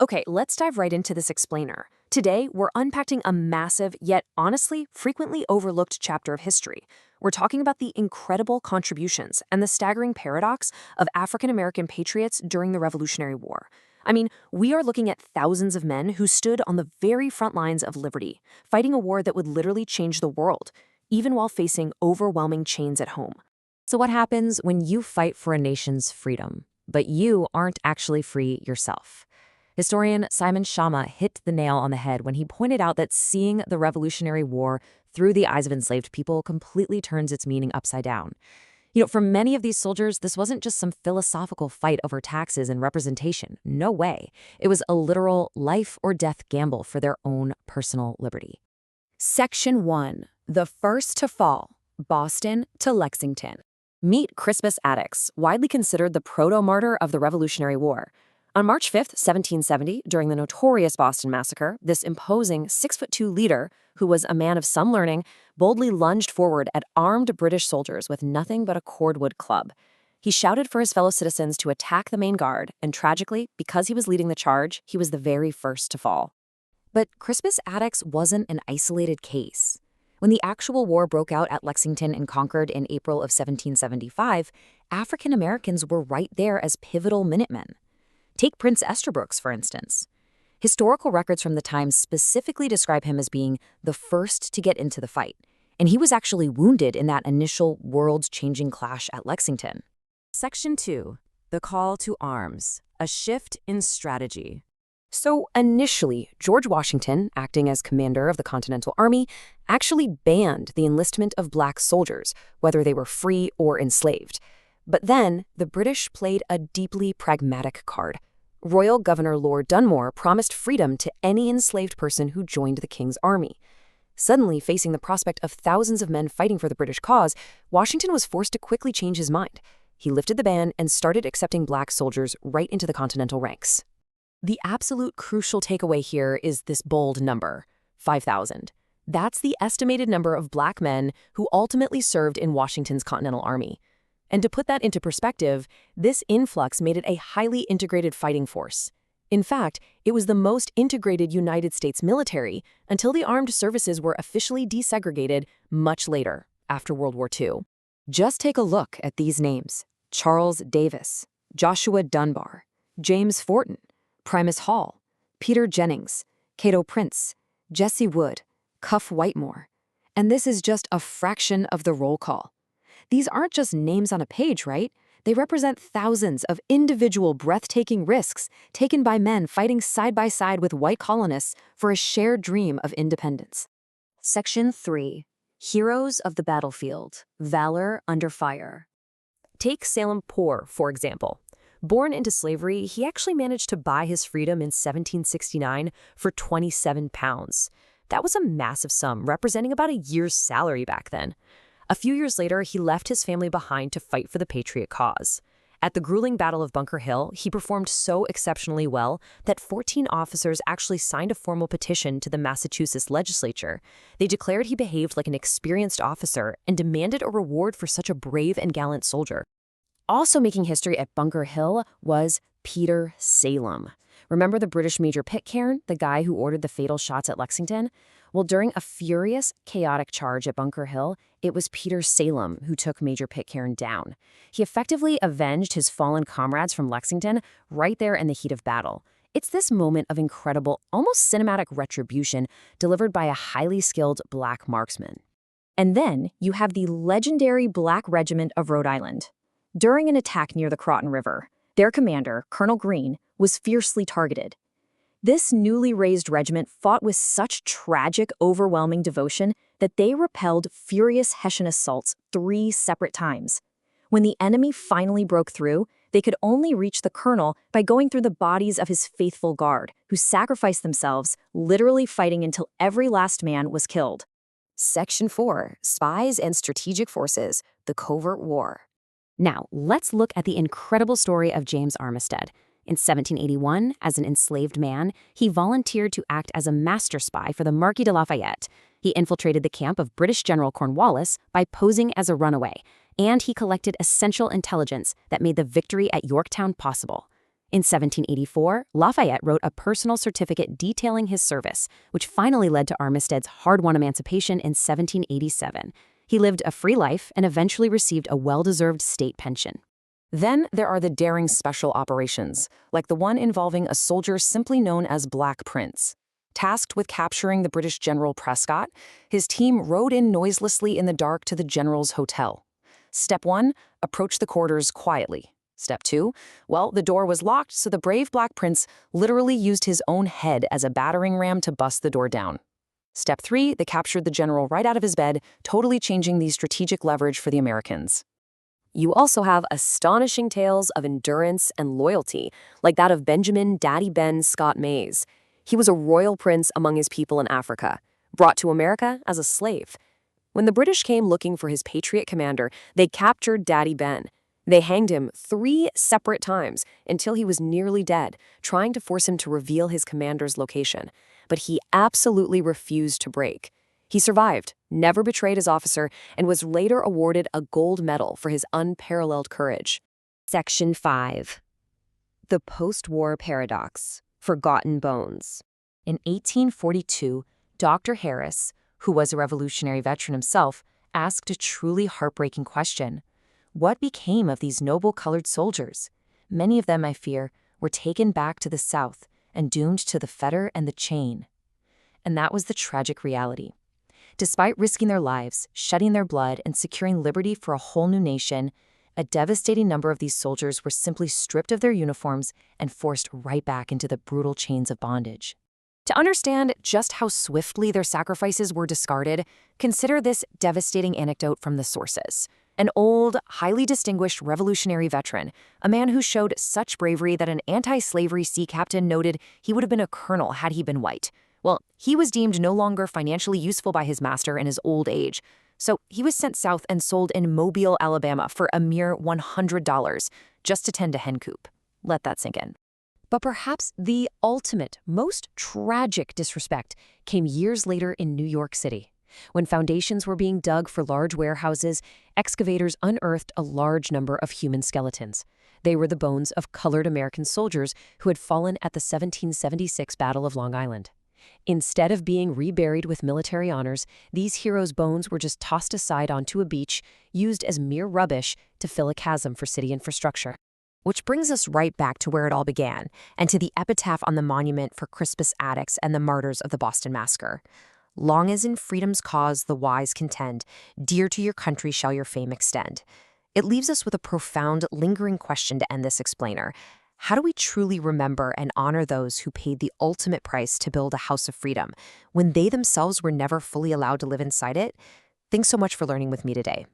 Okay, let's dive right into this explainer. Today, we're unpacking a massive, yet honestly, frequently overlooked chapter of history. We're talking about the incredible contributions and the staggering paradox of African American patriots during the Revolutionary War. I mean, we are looking at thousands of men who stood on the very front lines of liberty, fighting a war that would literally change the world, even while facing overwhelming chains at home. So what happens when you fight for a nation's freedom, but you aren't actually free yourself? Historian Simon Schama hit the nail on the head when he pointed out that seeing the Revolutionary War through the eyes of enslaved people completely turns its meaning upside down. For many of these soldiers, this wasn't just some philosophical fight over taxes and representation. No way. It was a literal life or death gamble for their own personal liberty. Section 1. The First to Fall, Boston to Lexington. Meet Crispus Attucks, widely considered the proto-martyr of the Revolutionary War. On March 5, 1770, during the notorious Boston Massacre, this imposing 6'2" leader, who was a man of some learning, boldly lunged forward at armed British soldiers with nothing but a cordwood club. He shouted for his fellow citizens to attack the main guard, and tragically, because he was leading the charge, he was the very first to fall. But Crispus Attucks wasn't an isolated case. When the actual war broke out at Lexington and Concord in April of 1775, African Americans were right there as pivotal Minutemen. Take Prince Esterbrook's, for instance. Historical records from the time specifically describe him as being the first to get into the fight, and he was actually wounded in that initial world-changing clash at Lexington. Section 2. The Call to Arms. A Shift in Strategy. So initially, George Washington, acting as commander of the Continental Army, actually banned the enlistment of black soldiers, whether they were free or enslaved. But then, the British played a deeply pragmatic card. Royal Governor Lord Dunmore promised freedom to any enslaved person who joined the King's army. Suddenly, facing the prospect of thousands of men fighting for the British cause, Washington was forced to quickly change his mind. He lifted the ban and started accepting black soldiers right into the Continental ranks. The absolute crucial takeaway here is this bold number, 5,000. That's the estimated number of black men who ultimately served in Washington's Continental Army. And to put that into perspective, this influx made it a highly integrated fighting force. In fact, it was the most integrated United States military until the armed services were officially desegregated much later, after World War II. Just take a look at these names: Charles Davis, Joshua Dunbar, James Forten, Primus Hall, Peter Jennings, Cato Prince, Jesse Wood, Cuff Whitemore. And this is just a fraction of the roll call. These aren't just names on a page, right? They represent thousands of individual breathtaking risks taken by men fighting side by side with white colonists for a shared dream of independence. Section 3. Heroes of the Battlefield. Valor under Fire. Take Salem Poor, for example. Born into slavery, he actually managed to buy his freedom in 1769 for 27 pounds. That was a massive sum, representing about a year's salary back then. A few years later, he left his family behind to fight for the Patriot cause. At the grueling Battle of Bunker Hill, he performed so exceptionally well that 14 officers actually signed a formal petition to the Massachusetts legislature. They declared he behaved like an experienced officer and demanded a reward for such a brave and gallant soldier. Also making history at Bunker Hill was Peter Salem. Remember the British Major Pitcairn, the guy who ordered the fatal shots at Lexington? Well, during a furious, chaotic charge at Bunker Hill, it was Peter Salem who took Major Pitcairn down. He effectively avenged his fallen comrades from Lexington right there in the heat of battle. It's this moment of incredible, almost cinematic retribution delivered by a highly skilled black marksman. And then you have the legendary Black Regiment of Rhode Island. During an attack near the Croton River, their commander, Colonel Greene, was fiercely targeted. This newly raised regiment fought with such tragic, overwhelming devotion that they repelled furious Hessian assaults 3 separate times. When the enemy finally broke through, they could only reach the colonel by going through the bodies of his faithful guard, who sacrificed themselves, literally fighting until every last man was killed. Section 4. Spies and Strategic Forces, the Covert War. Now, let's look at the incredible story of James Armistead. In 1781, as an enslaved man, he volunteered to act as a master spy for the Marquis de Lafayette. He infiltrated the camp of British General Cornwallis by posing as a runaway, and he collected essential intelligence that made the victory at Yorktown possible. In 1784, Lafayette wrote a personal certificate detailing his service, which finally led to Armistead's hard-won emancipation in 1787. He lived a free life and eventually received a well-deserved state pension. Then there are the daring special operations, like the one involving a soldier simply known as Black Prince. Tasked with capturing the British General Prescott, his team rode in noiselessly in the dark to the general's hotel. Step 1, approach the quarters quietly. Step 2, well, the door was locked, so the brave Black Prince literally used his own head as a battering ram to bust the door down. Step 3, they captured the general right out of his bed, totally changing the strategic leverage for the Americans. You also have astonishing tales of endurance and loyalty, like that of Benjamin "Daddy Ben" Scott Mays. He was a royal prince among his people in Africa, brought to America as a slave. When the British came looking for his Patriot commander, they captured Daddy Ben. They hanged him 3 separate times until he was nearly dead, trying to force him to reveal his commander's location. But he absolutely refused to break. He survived, never betrayed his officer, and was later awarded a gold medal for his unparalleled courage. Section 5. The Post-War Paradox. Forgotten Bones. In 1842, Dr. Harris, who was a Revolutionary veteran himself, asked a truly heartbreaking question. What became of these noble colored soldiers? Many of them, I fear, were taken back to the South and doomed to the fetter and the chain. And that was the tragic reality. Despite risking their lives, shedding their blood, and securing liberty for a whole new nation, a devastating number of these soldiers were simply stripped of their uniforms and forced right back into the brutal chains of bondage. To understand just how swiftly their sacrifices were discarded, consider this devastating anecdote from the sources. An old, highly distinguished Revolutionary veteran, a man who showed such bravery that an anti-slavery sea captain noted he would have been a colonel had he been white. Well, he was deemed no longer financially useful by his master in his old age, so he was sent south and sold in Mobile, Alabama for a mere $100, just to tend a hen coop. Let that sink in. But perhaps the ultimate, most tragic disrespect came years later in New York City. When foundations were being dug for large warehouses, excavators unearthed a large number of human skeletons. They were the bones of colored American soldiers who had fallen at the 1776 Battle of Long Island. Instead of being reburied with military honors, these heroes' bones were just tossed aside onto a beach, used as mere rubbish to fill a chasm for city infrastructure. Which brings us right back to where it all began, and to the epitaph on the monument for Crispus Attucks and the martyrs of the Boston Massacre. Long as in freedom's cause the wise contend, dear to your country shall your fame extend. It leaves us with a profound, lingering question to end this explainer. How do we truly remember and honor those who paid the ultimate price to build a house of freedom, when they themselves were never fully allowed to live inside it? Thanks so much for learning with me today.